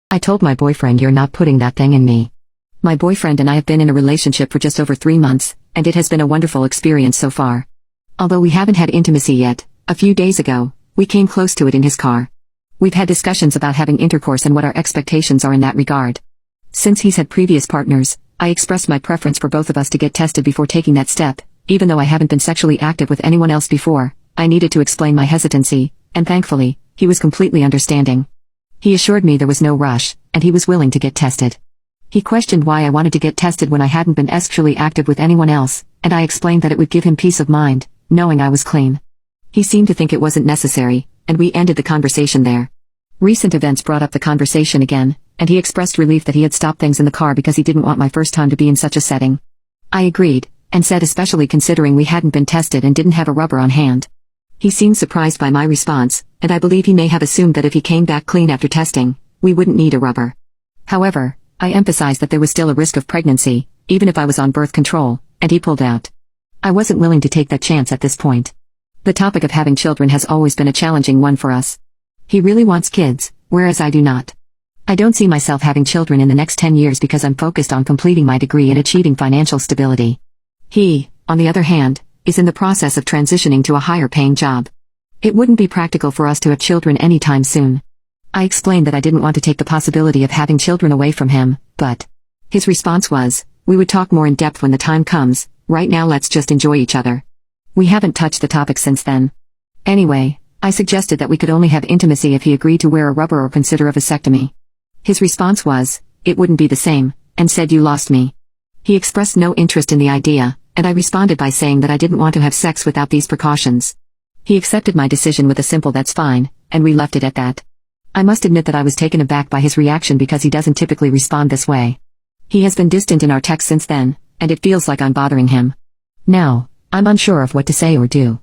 I told my boyfriend you're not putting that thing in me. My boyfriend and I have been in a relationship for just over 3 months, and it has been a wonderful experience so far. Although we haven't had intimacy yet, a few days ago, we came close to it in his car. We've had discussions about having intercourse and what our expectations are in that regard. Since he's had previous partners, I expressed my preference for both of us to get tested before taking that step. Even though I haven't been sexually active with anyone else before, I needed to explain my hesitancy, and thankfully, he was completely understanding. He assured me there was no rush, and he was willing to get tested. He questioned why I wanted to get tested when I hadn't been sexually active with anyone else, and I explained that it would give him peace of mind, knowing I was clean. He seemed to think it wasn't necessary, and we ended the conversation there. Recent events brought up the conversation again, and he expressed relief that he had stopped things in the car because he didn't want my first time to be in such a setting. I agreed, and said especially considering we hadn't been tested and didn't have a rubber on hand. He seemed surprised by my response, and I believe he may have assumed that if he came back clean after testing, we wouldn't need a rubber. However, I emphasized that there was still a risk of pregnancy, even if I was on birth control, and he pulled out. I wasn't willing to take that chance at this point. The topic of having children has always been a challenging one for us. He really wants kids, whereas I do not. I don't see myself having children in the next 10 years because I'm focused on completing my degree and achieving financial stability. He, on the other hand, is in the process of transitioning to a higher-paying job. It wouldn't be practical for us to have children anytime soon. I explained that I didn't want to take the possibility of having children away from him, but his response was, "We would talk more in depth when the time comes, right now let's just enjoy each other." We haven't touched the topic since then. Anyway, I suggested that we could only have intimacy if he agreed to wear a rubber or consider a vasectomy. His response was, "It wouldn't be the same," and said you lost me. He expressed no interest in the idea, and I responded by saying that I didn't want to have sex without these precautions. He accepted my decision with a simple "that's fine," and we left it at that. I must admit that I was taken aback by his reaction because he doesn't typically respond this way. He has been distant in our texts since then, and it feels like I'm bothering him. Now, I'm unsure of what to say or do.